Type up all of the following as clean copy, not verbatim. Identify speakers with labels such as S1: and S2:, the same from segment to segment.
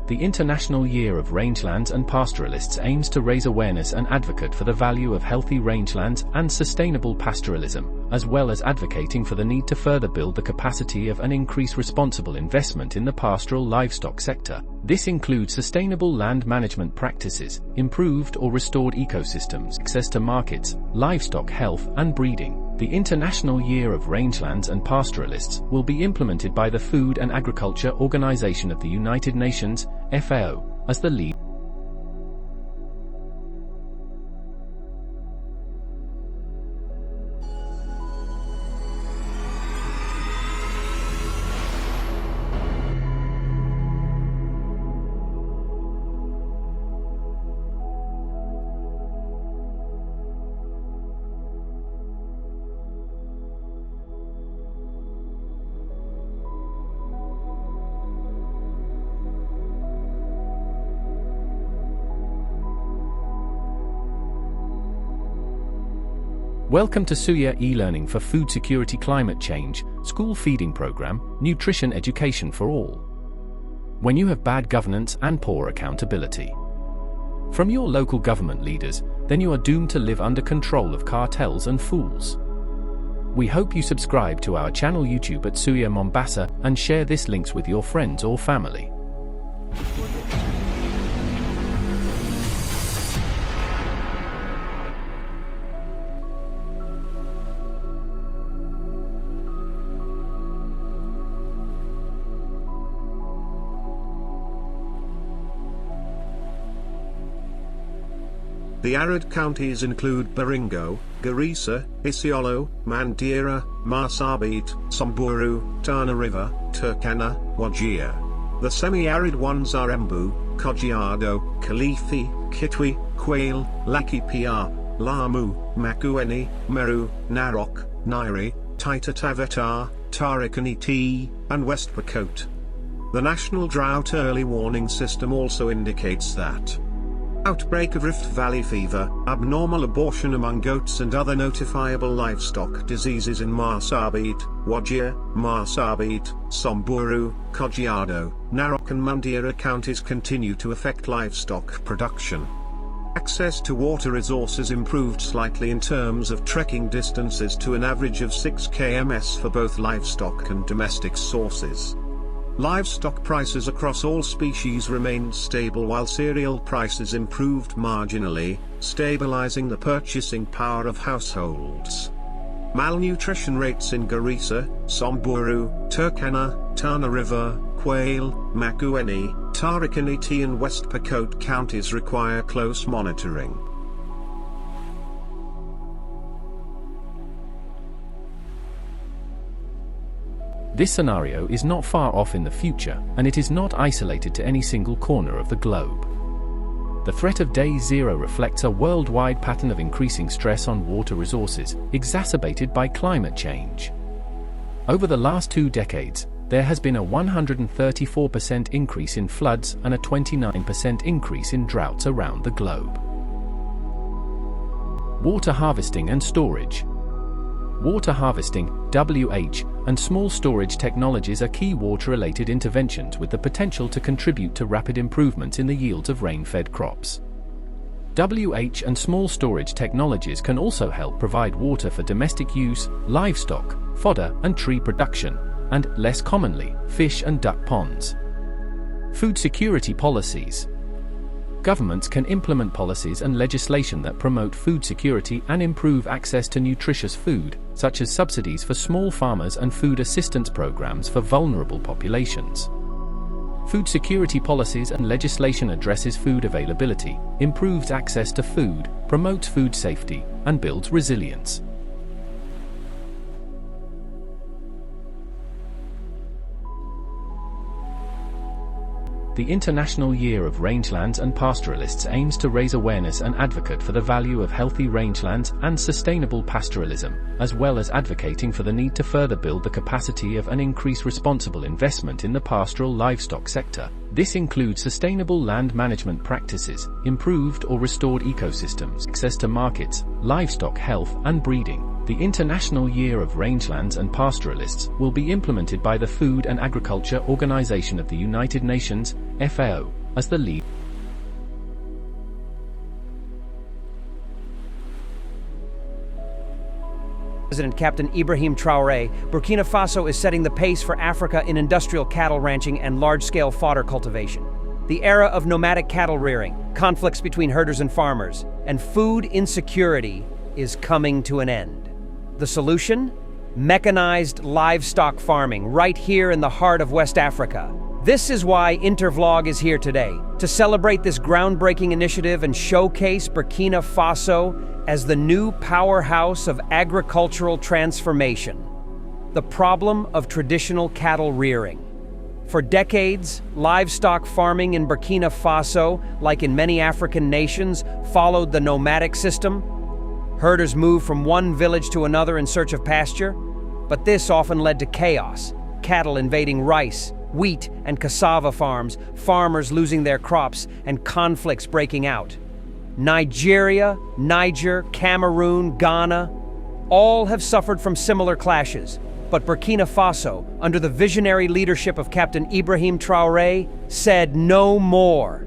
S1: The International Year of Rangelands and Pastoralists aims to raise awareness and advocate for the value of healthy rangelands and sustainable pastoralism, as well as advocating for the need to further build the capacity of and increase responsible investment in the pastoral livestock sector. This includes sustainable land management practices, improved or restored ecosystems, access to markets, livestock health and breeding. The International Year of Rangelands and Pastoralists will be implemented by the Food and Agriculture Organization of the United Nations, FAO, as the lead. Welcome to Suya e-learning for food security, climate change, school feeding program, nutrition education for all. When you have bad governance and poor accountability from your local government leaders, then you are doomed to live under control of cartels and fools. We hope you subscribe to our channel YouTube at Suya Mombasa and share this links with your friends or family.
S2: The arid counties include Baringo, Garissa, Isiolo, Mandera, Marsabit, Samburu, Tana River, Turkana, Wajir. The semi-arid ones are Embu, Kajiado, Kilifi, Kitwe, Kwale, Laikipia, Lamu, Makueni, Meru, Narok, Nairi, Taita Taveta, Tarakaniti, and West Pokot. The National Drought Early Warning System also indicates that outbreak of Rift Valley fever, abnormal abortion among goats and other notifiable livestock diseases in Marsabit, Wajir, Marsabit, Samburu, Kajiado, Narok and Mandera counties continue to affect livestock production. Access to water resources improved slightly in terms of trekking distances to an average of 6 kms for both livestock and domestic sources. Livestock prices across all species remained stable while cereal prices improved marginally, stabilizing the purchasing power of households. Malnutrition rates in Garissa, Samburu, Turkana, Tana River, Kwale, Makueni, Tarakaniti and West Pokot counties require close monitoring.
S1: This scenario is not far off in the future, and it is not isolated to any single corner of the globe. The threat of day zero reflects a worldwide pattern of increasing stress on water resources, exacerbated by climate change. Over the last 2 decades, there has been a 134% increase in floods and a 29% increase in droughts around the globe. Water harvesting and storage. Water harvesting, WH, and small storage technologies are key water-related interventions with the potential to contribute to rapid improvements in the yields of rain-fed crops. WH and small storage technologies can also help provide water for domestic use, livestock, fodder and tree production, and, less commonly, fish and duck ponds. Food security policies. Governments can implement policies and legislation that promote food security and improve access to nutritious food, such as subsidies for small farmers and food assistance programs for vulnerable populations. Food security policies and legislation addresses food availability, improves access to food, promotes food safety, and builds resilience. The International Year of Rangelands and Pastoralists aims to raise awareness and advocate for the value of healthy rangelands and sustainable pastoralism, as well as advocating for the need to further build the capacity of and increase responsible investment in the pastoral livestock sector. This includes sustainable land management practices, improved or restored ecosystems, access to markets, livestock health and breeding. The International Year of Rangelands and Pastoralists will be implemented by the Food and Agriculture Organization of the United Nations, FAO, as the lead.
S3: President Captain Ibrahim Traoré, Burkina Faso is setting the pace for Africa in industrial cattle ranching and large-scale fodder cultivation. The era of nomadic cattle rearing, conflicts between herders and farmers, and food insecurity is coming to an end. The solution? Mechanized livestock farming right here in the heart of West Africa. This is why Intervlog is here today, to celebrate this groundbreaking initiative and showcase Burkina Faso as the new powerhouse of agricultural transformation. The problem of traditional cattle rearing. For decades, livestock farming in Burkina Faso, like in many African nations, followed the nomadic system. Herders moved from one village to another in search of pasture, but this often led to chaos, cattle invading rice, wheat, and cassava farms, farmers losing their crops, and conflicts breaking out. Nigeria, Niger, Cameroon, Ghana, all have suffered from similar clashes, but Burkina Faso, under the visionary leadership of Captain Ibrahim Traoré, said no more.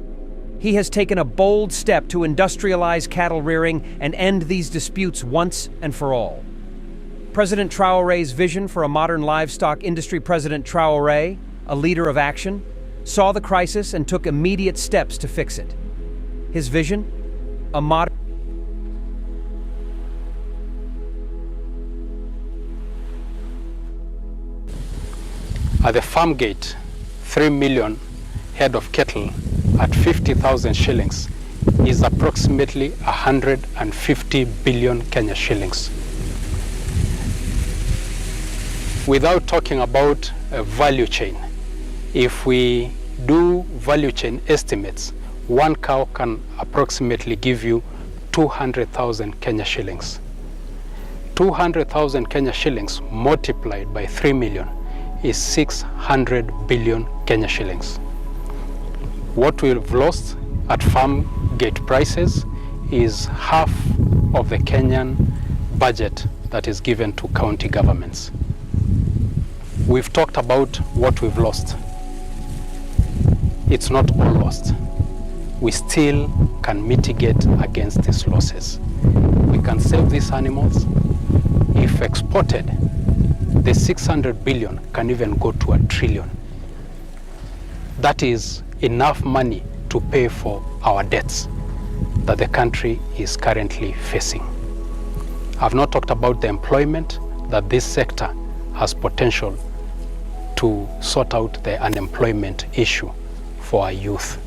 S3: He has taken a bold step to industrialize cattle rearing and end these disputes once and for all. President Traoré's vision for a modern livestock industry. President Traoré, a leader of action, saw the crisis and took immediate steps to fix it. His vision? A modern...
S4: At the farm gate, 3 million head of cattle at 50,000 shillings is approximately 150 billion Kenya shillings. Without talking about a value chain, if we do value chain estimates, one cow can approximately give you 200,000 Kenya shillings. 200,000 Kenya shillings multiplied by 3 million is 600 billion Kenya shillings. What we've lost at farm gate prices is half of the Kenyan budget that is given to county governments. We've talked about what we've lost. It's not all lost. We still can mitigate against these losses. We can save these animals. If exported, the 600 billion can even go to 1 trillion. That is enough money to pay for our debts that the country is currently facing. I've not talked about the employment that this sector has potential to sort out the unemployment issue for our youth.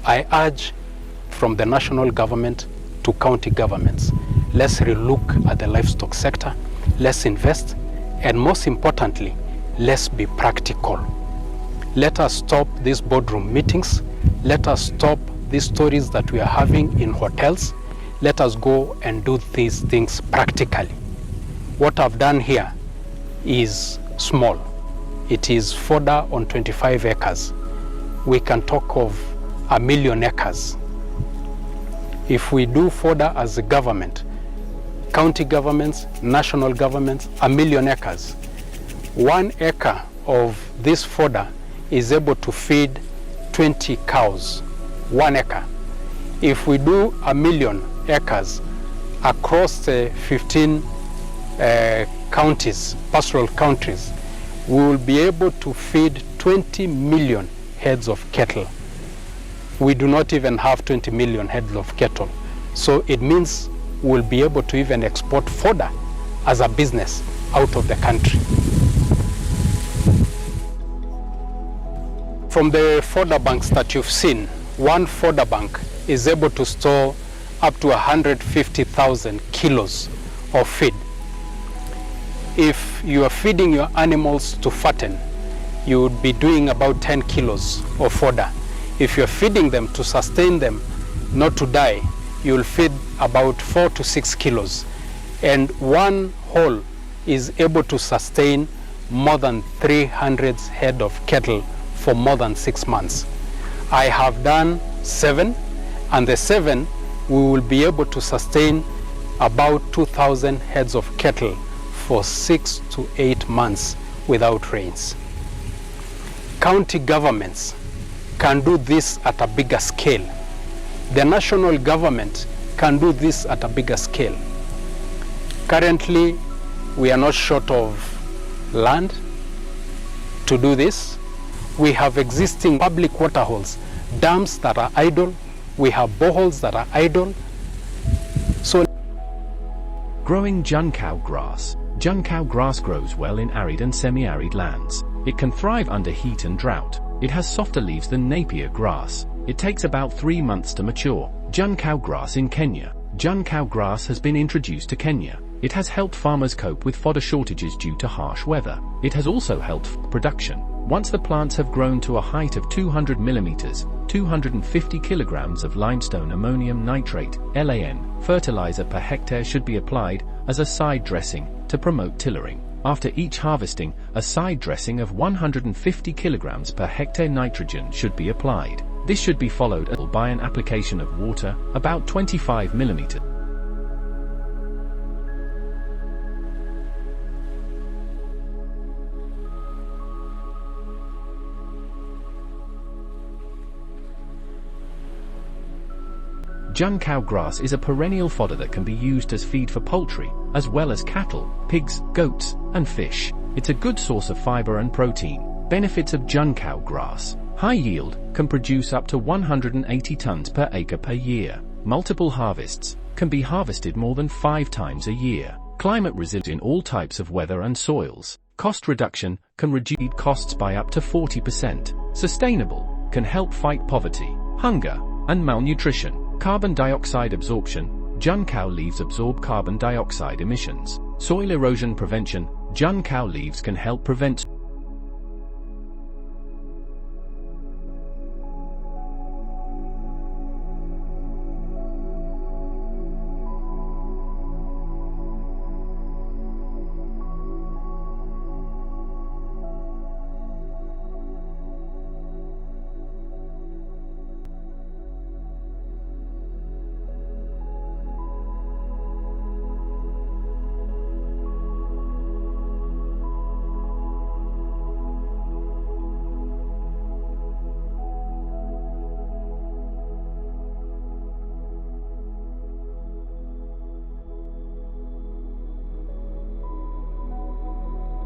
S4: I urge from the national government to county governments, let's relook at the livestock sector, let's invest, and most importantly, let's be practical. Let us stop these boardroom meetings. Let us stop these stories that we are having in hotels. Let us go and do these things practically. What I've done here is small. It is fodder on 25 acres. We can talk of 1 million acres. If we do fodder as a government, county governments, national governments, 1 million acres. 1 acre of this fodder is able to feed 20 cows, 1 acre. If we do 1 million acres across the 15 counties, pastoral counties, we will be able to feed 20 million heads of cattle. We do not even have 20 million heads of cattle. So it means we'll be able to even export fodder as a business out of the country. From the fodder banks that you've seen, one fodder bank is able to store up to 150,000 kilos of feed. If you are feeding your animals to fatten, you would be doing about 10 kilos of fodder. If you're feeding them to sustain them, not to die, you'll feed about 4 to 6 kilos. And one hole is able to sustain more than 300 head of cattle for more than 6 months. I have done 7, and the 7 we will be able to sustain about 2,000 heads of cattle for 6 to 8 months without rains. County governments can do this at a bigger scale. The national government can do this at a bigger scale. Currently, we are not short of land to do this. We have existing public waterholes, dams that are idle. We have boreholes that are idle. So,
S1: growing juncow grass. Juncow grass grows well in arid and semi-arid lands. It can thrive under heat and drought. It has softer leaves than Napier grass. It takes about 3 months to mature. Juncow grass in Kenya. Juncow grass has been introduced to Kenya. It has helped farmers cope with fodder shortages due to harsh weather. It has also helped production. Once the plants have grown to a height of 200 millimeters, 250 kilograms of limestone ammonium nitrate (LAN) fertilizer per hectare should be applied as a side dressing to promote tillering. After each harvesting, a side dressing of 150 kilograms per hectare nitrogen should be applied. This should be followed by an application of water, about 25 millimeters. Juncow grass is a perennial fodder that can be used as feed for poultry, as well as cattle, pigs, goats, and fish. It's a good source of fiber and protein. Benefits of juncow grass. High yield, can produce up to 180 tons per acre per year. Multiple harvests, can be harvested more than 5 times a year. Climate resilient in all types of weather and soils. Cost reduction, can reduce costs by up to 40%. Sustainable, can help fight poverty, hunger, and malnutrition. Carbon dioxide absorption. Juncow leaves absorb carbon dioxide emissions. Soil erosion prevention. Juncow leaves can help prevent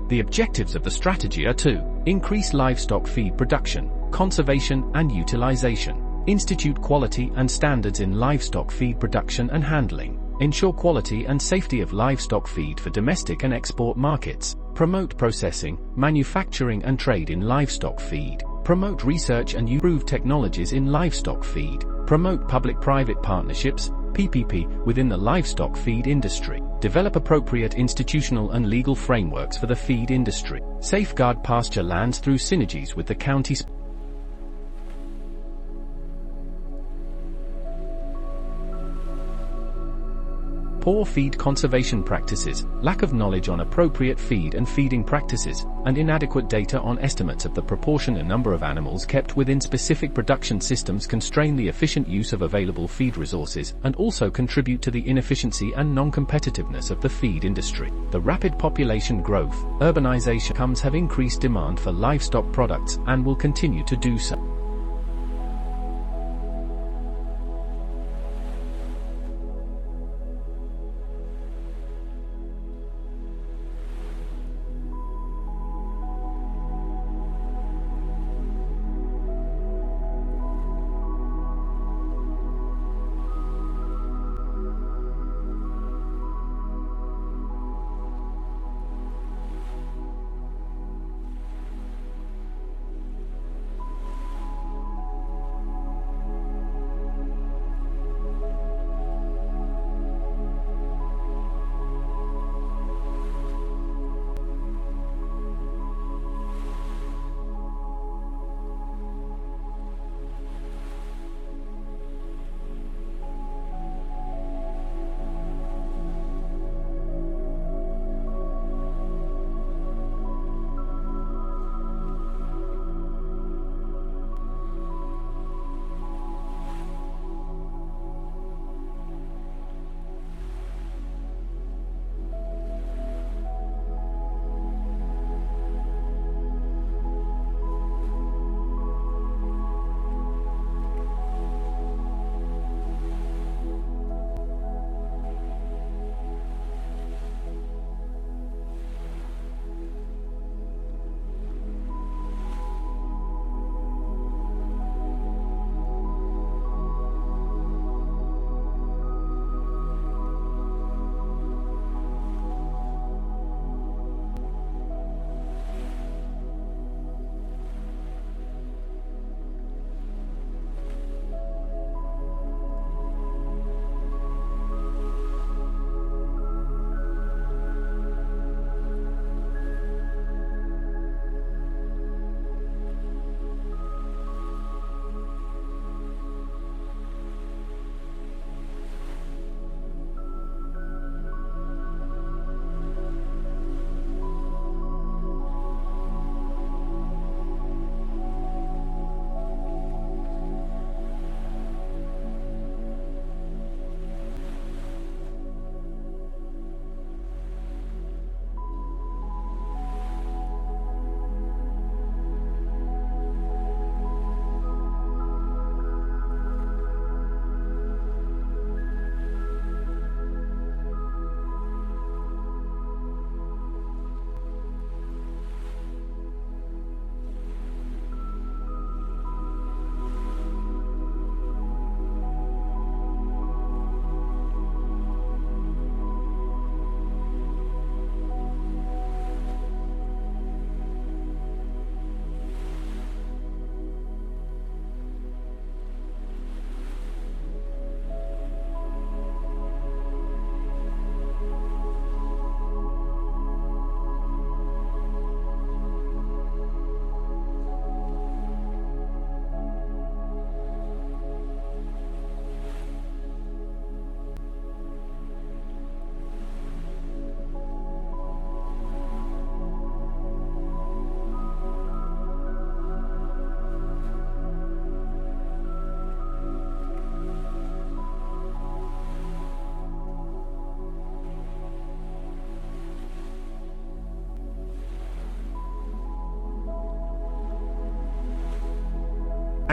S1: The objectives of the strategy are to increase livestock feed production, conservation and utilization, institute quality and standards in livestock feed production and handling, ensure quality and safety of livestock feed for domestic and export markets, promote processing, manufacturing and trade in livestock feed, promote research and improve technologies in livestock feed, promote public-private partnerships, PPP, within the livestock feed industry, develop appropriate institutional and legal frameworks for the feed industry, safeguard pasture lands through synergies with the county. Poor feed conservation practices, lack of knowledge on appropriate feed and feeding practices, and inadequate data on estimates of the proportion and number of animals kept within specific production systems constrain the efficient use of available feed resources and also contribute to the inefficiency and non-competitiveness of the feed industry. The rapid population growth, urbanization comes have increased demand for livestock products and will continue to do so.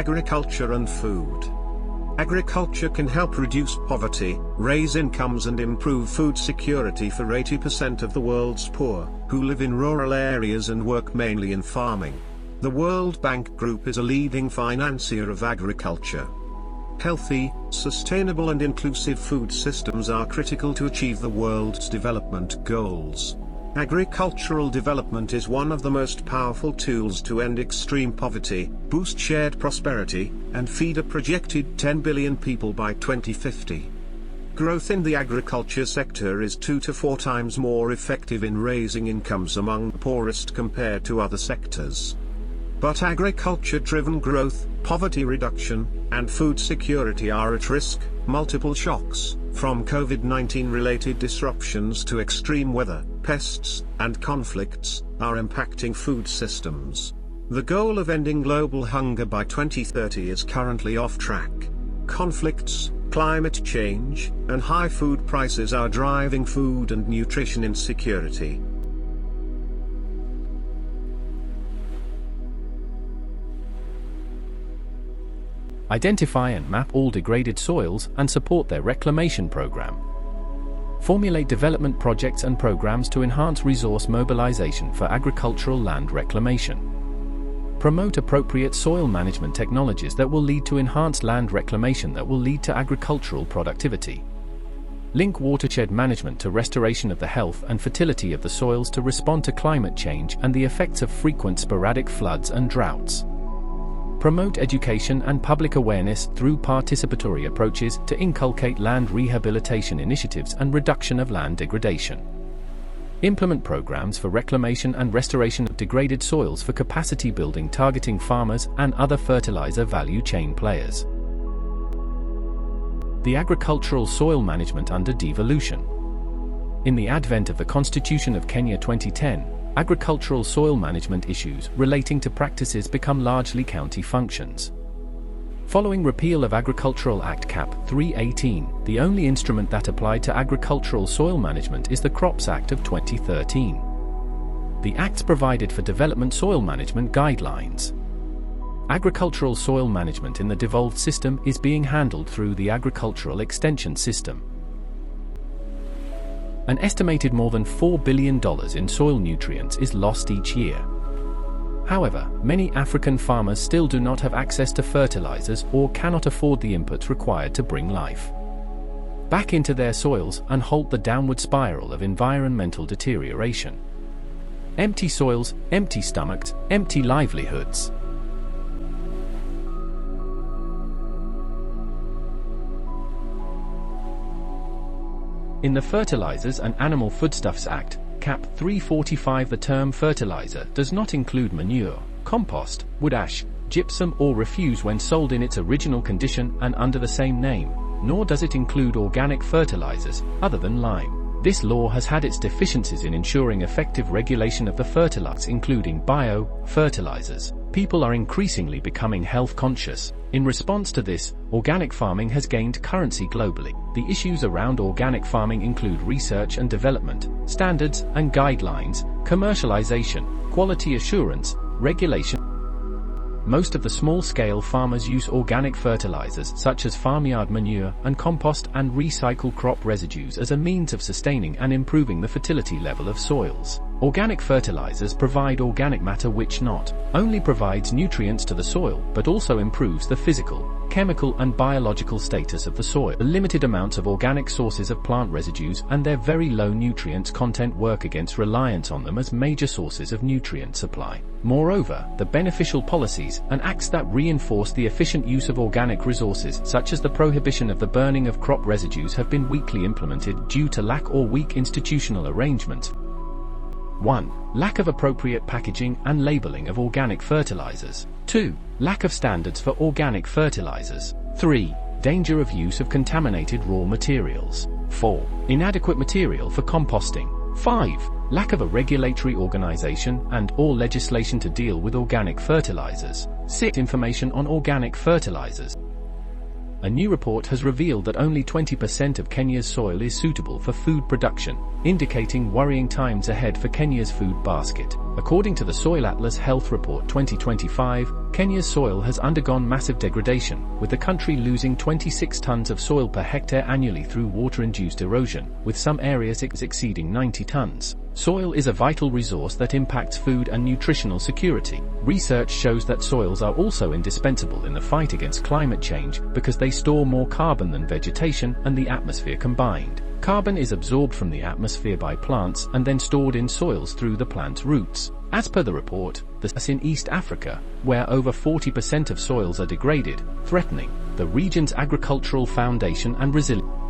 S2: Agriculture and food. Agriculture can help reduce poverty, raise incomes and improve food security for 80% of the world's poor, who live in rural areas and work mainly in farming. The World Bank Group is a leading financier of agriculture. Healthy, sustainable and inclusive food systems are critical to achieve the world's development goals. Agricultural development is one of the most powerful tools to end extreme poverty, boost shared prosperity, and feed a projected 10 billion people by 2050. Growth in the agriculture sector is 2 to 4 times more effective in raising incomes among the poorest compared to other sectors. But agriculture-driven growth, poverty reduction, and food security are at risk. Multiple shocks, from COVID-19 related disruptions to extreme weather, pests, and conflicts, are impacting food systems. The goal of ending global hunger by 2030 is currently off track. Conflicts, climate change, and high food prices are driving food and nutrition insecurity.
S1: Identify and map all degraded soils and support their reclamation program. Formulate development projects and programs to enhance resource mobilization for agricultural land reclamation. Promote appropriate soil management technologies that will lead to enhanced land reclamation that will lead to agricultural productivity. Link watershed management to restoration of the health and fertility of the soils to respond to climate change and the effects of frequent sporadic floods and droughts. Promote education and public awareness through participatory approaches to inculcate land rehabilitation initiatives and reduction of land degradation. Implement programs for reclamation and restoration of degraded soils for capacity building targeting farmers and other fertilizer value chain players. The agricultural soil management under devolution. In the advent of the Constitution of Kenya 2010, agricultural soil management issues relating to practices become largely county functions. Following repeal of Agricultural Act Cap. 318, the only instrument that applied to agricultural soil management is the Crops Act of 2013. The acts provided for development soil management guidelines. Agricultural soil management in the devolved system is being handled through the Agricultural Extension System. An estimated more than $4 billion in soil nutrients is lost each year. However, many African farmers still do not have access to fertilizers or cannot afford the inputs required to bring life back into their soils and halt the downward spiral of environmental deterioration. Empty soils, empty stomachs, empty livelihoods. In the Fertilizers and Animal Foodstuffs Act, Cap. 345, the term fertilizer does not include manure, compost, wood ash, gypsum or refuse when sold in its original condition and under the same name, nor does it include organic fertilizers, other than lime. This law has had its deficiencies in ensuring effective regulation of the fertilizers, including bio-fertilizers. People are increasingly becoming health conscious. In response to this, organic farming has gained currency globally. The issues around organic farming include research and development, standards and guidelines, commercialization, quality assurance, regulation. Most of the small-scale farmers use organic fertilizers such as farmyard manure and compost and recycle crop residues as a means of sustaining and improving the fertility level of soils. Organic fertilizers provide organic matter which not only provides nutrients to the soil but also improves the physical, chemical and biological status of the soil. The limited amounts of organic sources of plant residues and their very low nutrients content work against reliance on them as major sources of nutrient supply. Moreover, the beneficial policies and acts that reinforce the efficient use of organic resources, such as the prohibition of the burning of crop residues, have been weakly implemented due to lack or weak institutional arrangements. 1. Lack of appropriate packaging and labeling of organic fertilizers. 2. Lack of standards for organic fertilizers. 3. Danger of use of contaminated raw materials. 4. Inadequate material for composting. 5. Lack of a regulatory organization and/or legislation to deal with organic fertilizers. 6. Information on organic fertilizers. A new report has revealed that only 20% of Kenya's soil is suitable for food production, indicating worrying times ahead for Kenya's food basket. According to the Soil Atlas Health Report 2025, Kenya's soil has undergone massive degradation, with the country losing 26 tons of soil per hectare annually through water-induced erosion, with some areas exceeding 90 tons. Soil is a vital resource that impacts food and nutritional security. Research shows that soils are also indispensable in the fight against climate change because they store more carbon than vegetation and the atmosphere combined. Carbon is absorbed from the atmosphere by plants and then stored in soils through the plant's roots. As per the report, this is in East Africa, where over 40% of soils are degraded, threatening the region's agricultural foundation and resilience.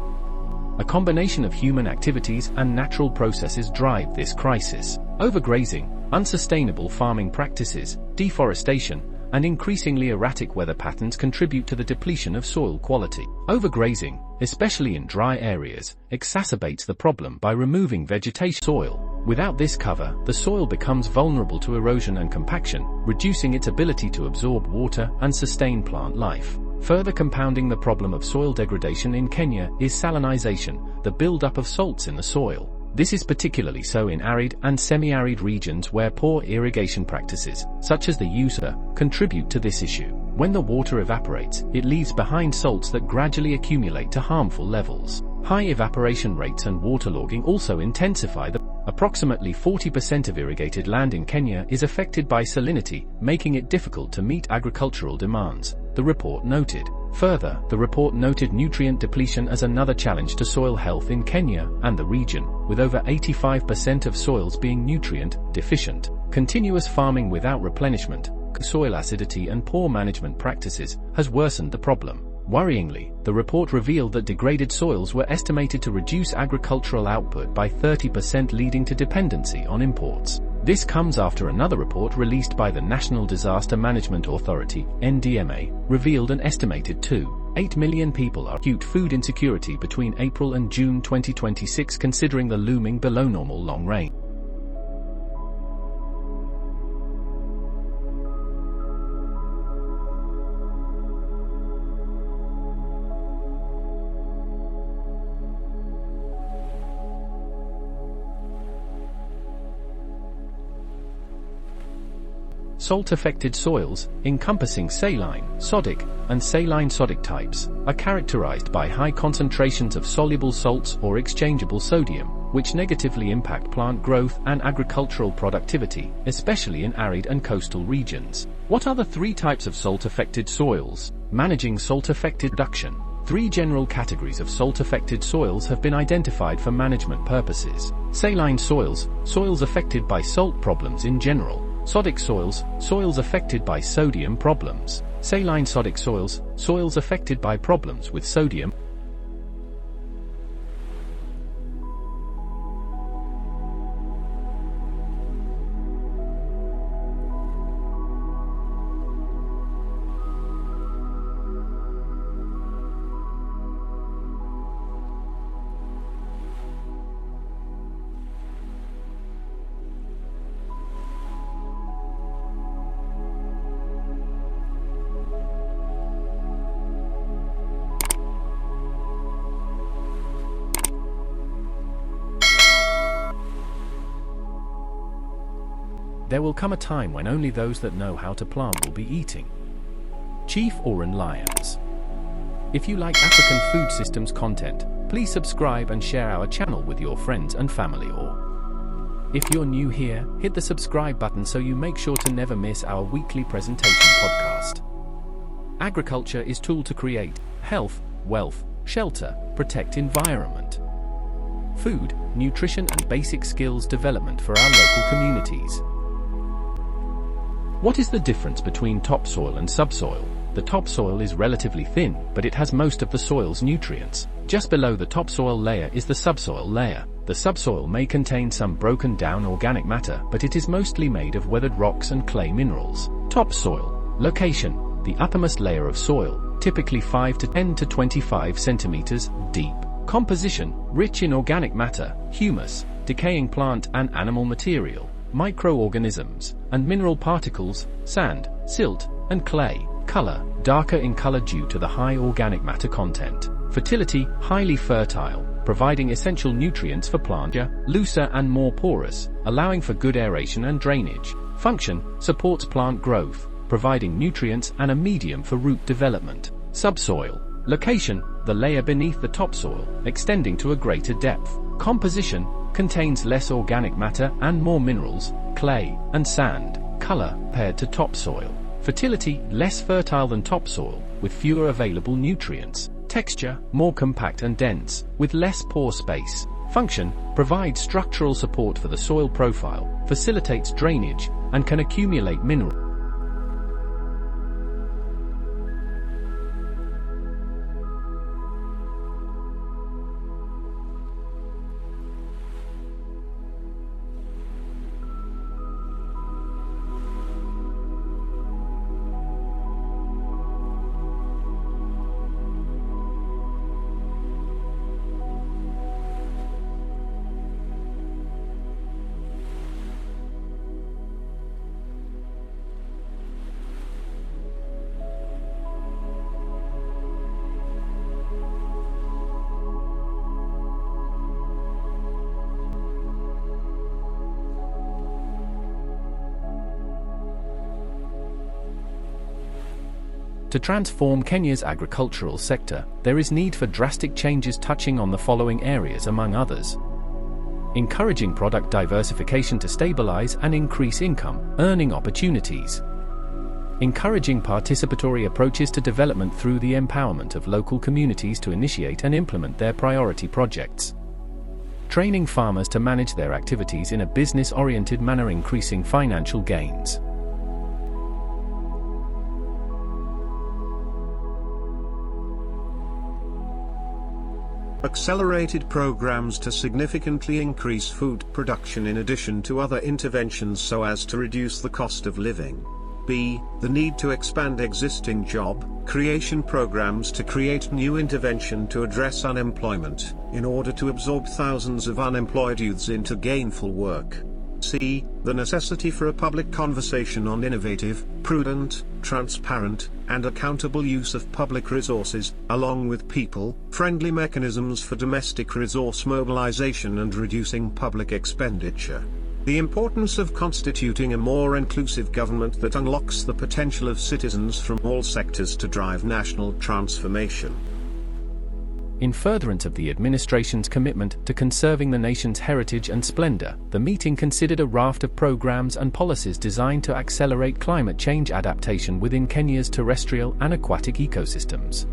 S1: A combination of human activities and natural processes drive this crisis. Overgrazing, unsustainable farming practices, deforestation, and increasingly erratic weather patterns contribute to the depletion of soil quality. Overgrazing, especially in dry areas, exacerbates the problem by removing vegetation soil. Without this cover, the soil becomes vulnerable to erosion and compaction, reducing its ability to absorb water and sustain plant life. Further compounding the problem of soil degradation in Kenya is salinization, the buildup of salts in the soil. This is particularly so in arid and semi-arid regions where poor irrigation practices, such as the USA, contribute to this issue. When the water evaporates, it leaves behind salts that gradually accumulate to harmful levels. High evaporation rates and waterlogging also intensify the Approximately 40% of irrigated land in Kenya is affected by salinity, making it difficult to meet agricultural demands, the report noted. Further, the report noted nutrient depletion as another challenge to soil health in Kenya and the region, with over 85% of soils being nutrient deficient. Continuous farming without replenishment, soil acidity and poor management practices has worsened the problem. Worryingly, the report revealed that degraded soils were estimated to reduce agricultural output by 30%, leading to dependency on imports. This comes after another report released by the National Disaster Management Authority, NDMA, revealed an estimated 2.8 million people are acute food insecurity between April and June 2026, considering the looming below normal long rain. Salt-affected soils, encompassing saline, sodic, and saline sodic types, are characterized by high concentrations of soluble salts or exchangeable sodium, which negatively impact plant growth and agricultural productivity, especially in arid and coastal regions. What are the three types of salt-affected soils? Managing salt-affected production. Three general categories of salt-affected soils have been identified for management purposes. Saline soils, soils affected by salt problems in general. Sodic soils, soils affected by sodium problems. Saline sodic soils, soils affected by problems with sodium. There will come a time when only those that know how to plant will be eating. Chief Oren Lyons. If you like African food systems content, please subscribe and share our channel with your friends and family, or if you're new here, hit the subscribe button so you make sure to never miss our weekly presentation podcast. Agriculture is tool to create health, wealth, shelter, protect environment, food, nutrition and basic skills development for our local communities. What is the difference between topsoil and subsoil? The topsoil is relatively thin, but it has most of the soil's nutrients. Just below the topsoil layer is the subsoil layer. The subsoil may contain some broken down organic matter, but it is mostly made of weathered rocks and clay minerals. Topsoil. Location. The uppermost layer of soil, typically 5 to 10 to 25 centimeters deep. Composition. Rich in organic matter, humus, decaying plant and animal material, microorganisms, and mineral particles, sand, silt, and clay. Color, darker in color due to the high organic matter content. Fertility, highly fertile, providing essential nutrients for plant. Looser and more porous, allowing for good aeration and drainage. Function, supports plant growth, providing nutrients and a medium for root development. Subsoil. Location, the layer beneath the topsoil, extending to a greater depth. Composition, contains less organic matter and more minerals, clay, and sand. Color, paired to topsoil. Fertility, less fertile than topsoil, with fewer available nutrients. Texture, more compact and dense, with less pore space. Function, provides structural support for the soil profile, facilitates drainage, and can accumulate minerals. To transform Kenya's agricultural sector, there is need for drastic changes touching on the following areas among others. Encouraging product diversification to stabilize and increase income, earning opportunities. Encouraging participatory approaches to development through the empowerment of local communities to initiate and implement their priority projects. Training farmers to manage their activities in a business-oriented manner, increasing financial gains.
S2: Accelerated programs to significantly increase food production in addition to other interventions so as to reduce the cost of living. B. The need to expand existing job creation programs to create new intervention to address unemployment, in order to absorb thousands of unemployed youths into gainful work. C. The necessity for a public conversation on innovative, prudent, transparent, and accountable use of public resources, along with people-friendly mechanisms for domestic resource mobilization and reducing public expenditure. The importance of constituting a more inclusive government that unlocks the potential of citizens from all sectors to drive national transformation.
S1: In furtherance of the administration's commitment to conserving the nation's heritage and splendor, the meeting considered a raft of programs and policies designed to accelerate climate change adaptation within Kenya's terrestrial and aquatic ecosystems.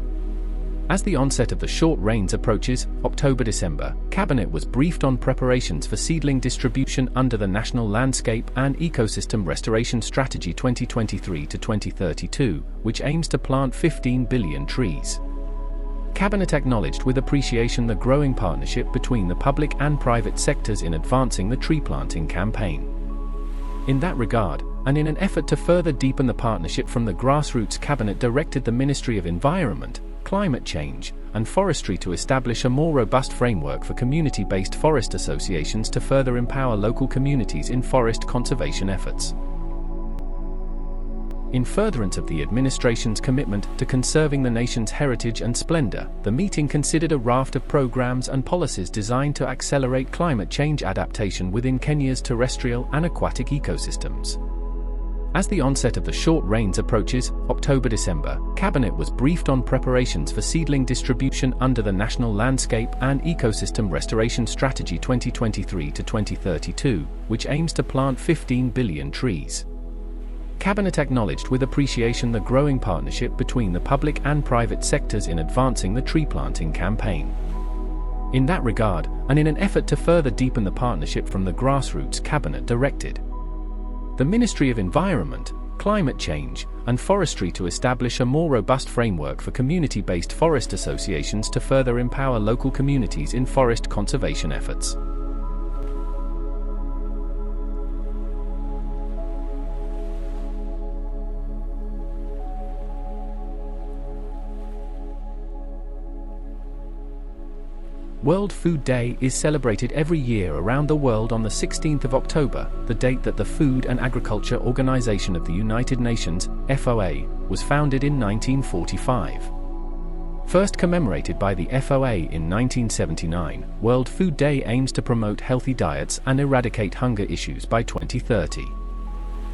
S1: As the onset of the short rains approaches, October-December, Cabinet was briefed on preparations for seedling distribution under the National Landscape and Ecosystem Restoration Strategy 2023 to 2032, which aims to plant 15 billion trees. Cabinet acknowledged with appreciation the growing partnership between the public and private sectors in advancing the tree planting campaign. In that regard, and in an effort to further deepen the partnership from the grassroots, Cabinet directed the Ministry of Environment, Climate Change, and Forestry to establish a more robust framework for community-based forest associations to further empower local communities in forest conservation efforts. In furtherance of the administration's commitment to conserving the nation's heritage and splendor, the meeting considered a raft of programs and policies designed to accelerate climate change adaptation within Kenya's terrestrial and aquatic ecosystems. As the onset of the short rains approaches, October-December, Cabinet was briefed on preparations for seedling distribution under the National Landscape and Ecosystem Restoration Strategy 2023 to 2032, which aims to plant 15 billion trees. Cabinet acknowledged with appreciation the growing partnership between the public and private sectors in advancing the tree planting campaign. In that regard, and in an effort to further deepen the partnership from the grassroots, Cabinet directed the Ministry of Environment, Climate Change, and Forestry to establish a more robust framework for community-based forest associations to further empower local communities in forest conservation efforts. World Food Day is celebrated every year around the world on the 16th of October, the date that the Food and Agriculture Organization of the United Nations, FOA, was founded in 1945. First commemorated by the FOA in 1979, World Food Day aims to promote healthy diets and eradicate hunger issues by 2030.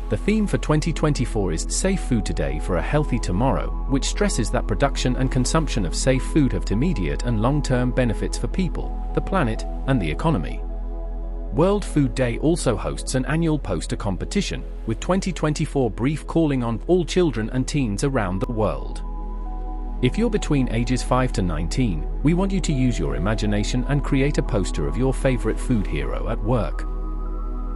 S1: The theme for 2024 is Safe Food Today for a Healthy Tomorrow, which stresses that production and consumption of safe food have immediate and long-term benefits for people, the planet, and the economy. World Food Day also hosts an annual poster competition, with 2024 brief calling on all children and teens around the world. If you're between ages 5 to 19, we want you to use your imagination and create a poster of your favorite food hero at work.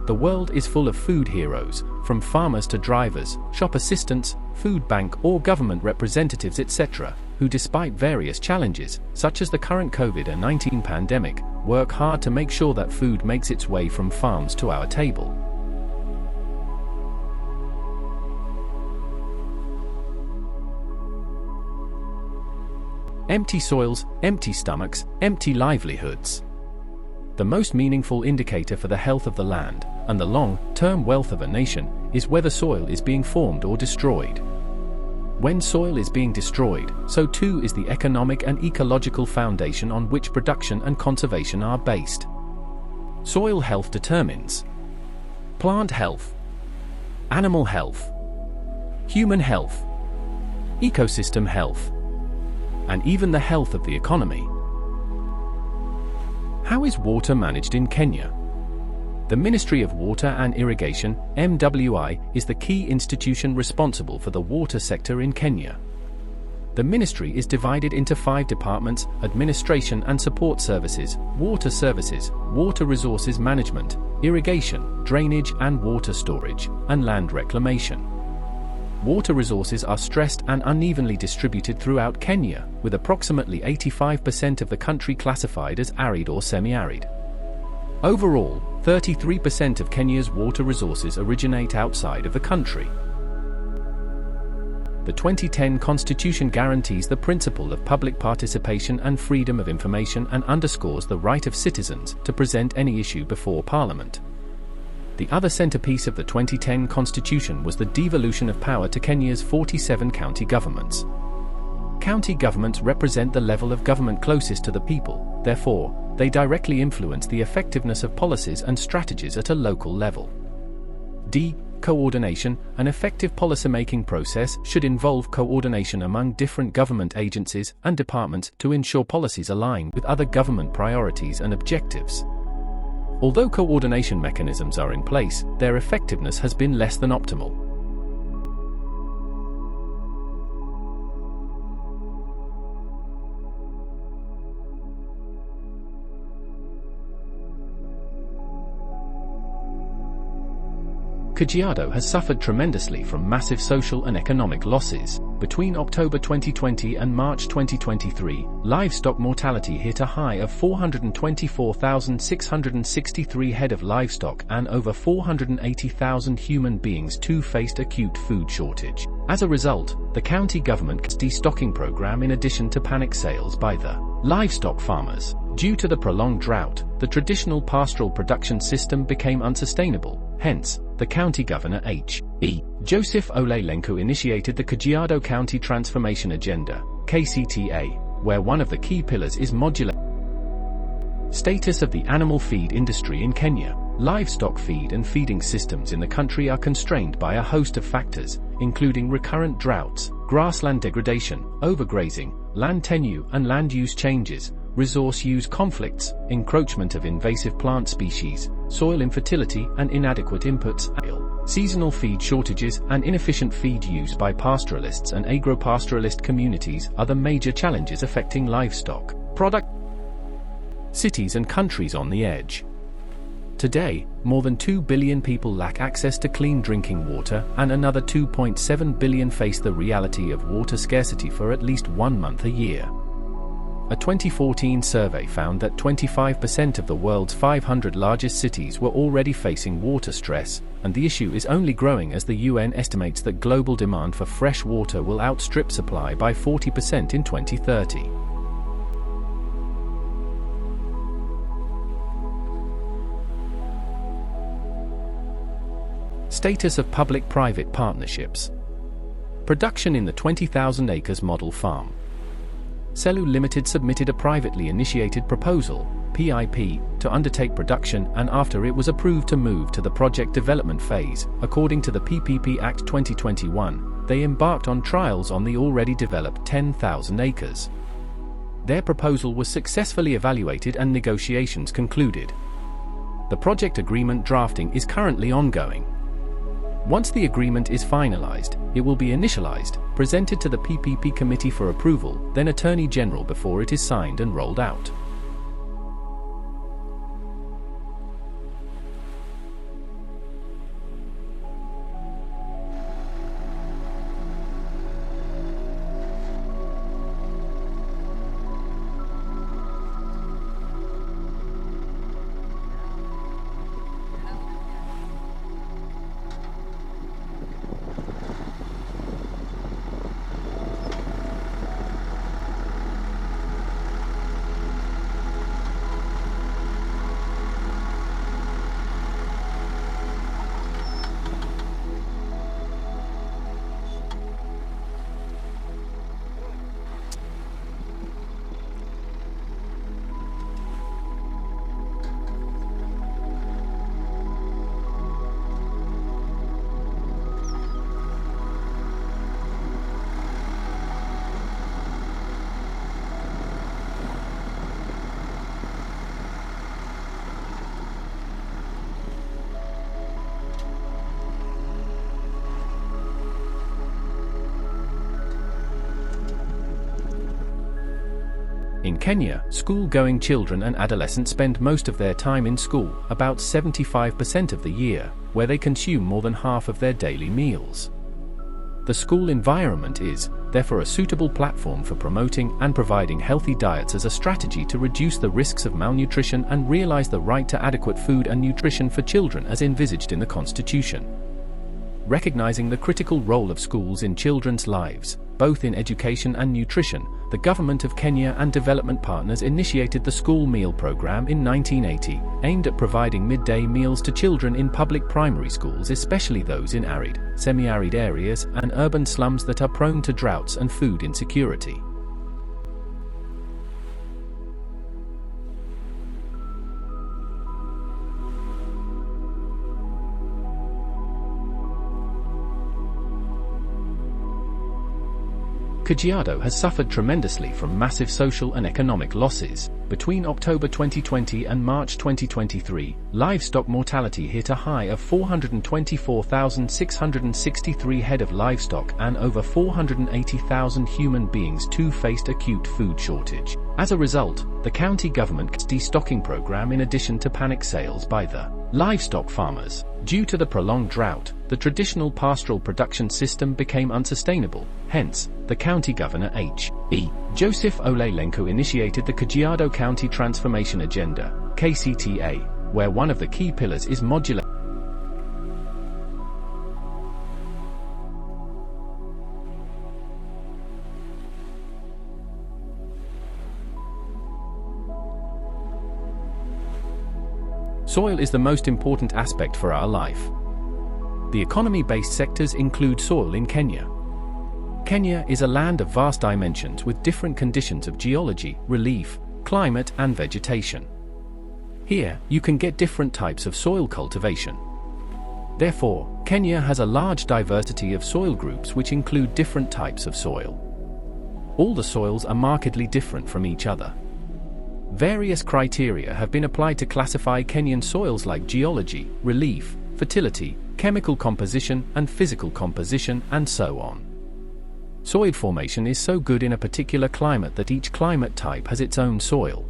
S1: The world is full of food heroes, from farmers to drivers, shop assistants, food bank or government representatives, etc., who despite various challenges, such as the current COVID-19 pandemic, work hard to make sure that food makes its way from farms to our table. Empty soils, empty stomachs, empty livelihoods. The most meaningful indicator for the health of the land, and the long-term wealth of a nation, is whether soil is being formed or destroyed. When soil is being destroyed, so too is the economic and ecological foundation on which production and conservation are based. Soil health determines plant health, animal health, human health, ecosystem health, and even the health of the economy. How is water managed in Kenya? The Ministry of Water and Irrigation, MWI, is the key institution responsible for the water sector in Kenya. The ministry is divided into 5 departments: administration and support services, water resources management, irrigation, drainage and water storage, and land reclamation. Water resources are stressed and unevenly distributed throughout Kenya, with approximately 85% of the country classified as arid or semi-arid. Overall, 33% of Kenya's water resources originate outside of the country. The 2010 Constitution guarantees the principle of public participation and freedom of information and underscores the right of citizens to present any issue before Parliament. The other centerpiece of the 2010 Constitution was the devolution of power to Kenya's 47 county governments. County governments represent the level of government closest to the people, therefore, they directly influence the effectiveness of policies and strategies at a local level. Coordination. An effective policymaking process should involve coordination among different government agencies and departments to ensure policies align with other government priorities and objectives. Although coordination mechanisms are in place, their effectiveness has been less than optimal. Kajiado has suffered tremendously from massive social and economic losses. Between October 2020 and March 2023, livestock mortality hit a high of 424,663 head of livestock and over 480,000 human beings too faced acute food shortage. As a result, the county government's destocking program in addition to panic sales by the livestock farmers. Due to the prolonged drought, the traditional pastoral production system became unsustainable. Hence, the county governor H.E. Joseph Ole Lenku initiated the Kajiado County Transformation Agenda, KCTA, where one of the key pillars is modular status of the animal feed industry in Kenya. Livestock feed and feeding systems in the country are constrained by a host of factors, including recurrent droughts, grassland degradation, overgrazing, land tenure and land use changes, resource use conflicts, encroachment of invasive plant species, soil infertility and inadequate inputs, seasonal feed shortages and inefficient feed use by pastoralists and agro-pastoralist communities are the major challenges affecting livestock product cities and countries on the edge. Today, more than 2 billion people lack access to clean drinking water, and another 2.7 billion face the reality of water scarcity for at least 1 month a year. A 2014 survey found that 25% of the world's 500 largest cities were already facing water stress, and the issue is only growing as the UN estimates that global demand for fresh water will outstrip supply by 40% in 2030. Status of public-private partnerships. Production in the 20,000 acres model farm. Celu Limited submitted a privately initiated proposal, PIP, to undertake production, and after it was approved to move to the project development phase, according to the PPP Act 2021, they embarked on trials on the already developed 10,000 acres. Their proposal was successfully evaluated and negotiations concluded. The project agreement drafting is currently ongoing. Once the agreement is finalized, it will be initialized, presented to the PPP Committee for approval, then Attorney General before it is signed and rolled out. In Kenya, school-going children and adolescents spend most of their time in school, about 75% of the year, where they consume more than half of their daily meals. The school environment is, therefore, a suitable platform for promoting and providing healthy diets as a strategy to reduce the risks of malnutrition and realize the right to adequate food and nutrition for children as envisaged in the Constitution. Recognizing the critical role of schools in children's lives, both in education and nutrition, the government of Kenya and development partners initiated the school meal program in 1980, aimed at providing midday meals to children in public primary schools, especially those in arid, semi-arid areas and urban slums that are prone to droughts and food insecurity. Kajiado has suffered tremendously from massive social and economic losses. Between October 2020 and March 2023, livestock mortality hit a high of 424,663 head of livestock and over 480,000 human beings too faced acute food shortage. As a result, the county government's destocking program in addition to panic sales by the livestock farmers. Due to the prolonged drought, the traditional pastoral production system became unsustainable. Hence, the county governor H.E. Joseph Ole Lenku initiated the Kajiado County Transformation Agenda, KCTA, where one of the key pillars is modular. Soil is the most important aspect for our life. The economy-based sectors include soil in Kenya. Kenya is a land of vast dimensions with different conditions of geology, relief, climate, and vegetation. Here, you can get different types of soil cultivation. Therefore, Kenya has a large diversity of soil groups which include different types of soil. All the soils are markedly different from each other. Various criteria have been applied to classify Kenyan soils like geology, relief, fertility, chemical composition, and physical composition, and so on. Soil formation is so good in a particular climate that each climate type has its own soil.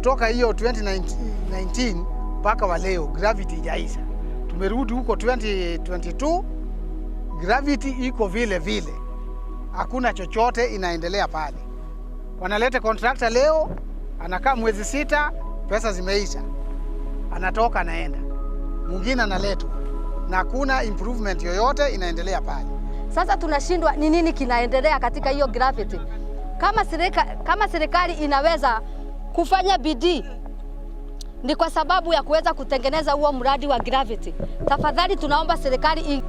S5: kutoka hiyo 2019 mpaka wa leo gravity ijaisha. Tumerudi huko 2022, gravity iko vile vile, hakuna chochote inaendelea pale. Wanaleta contractor leo, anakaa mwezi 6, pesa zimeisha, anatoka anaenda, mwingine analetwa, na hakuna improvement yoyote inaendelea pale.
S6: Sasa tunashindwa ni nini kinaendelea katika hiyo gravity. Kama serikali inaweza kufanya bidii, ni kwa sababu ya kuweza kutengeneza huo mradi wa gravity. Tafadhali tunaomba serikali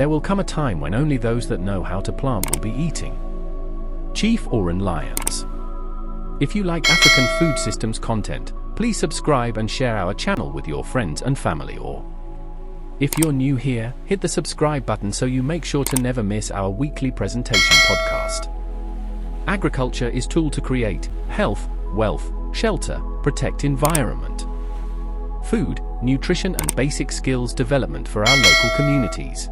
S1: There will come a time when only those that know how to plant will be eating. Chief Rangelands. If you like African food systems content, please subscribe and share our channel with your friends and family. Or if you're new here, hit the subscribe button so you make sure to never miss our weekly presentation podcast. Agriculture is tool to create health, wealth, shelter, protect environment, food, nutrition and basic skills development for our local communities.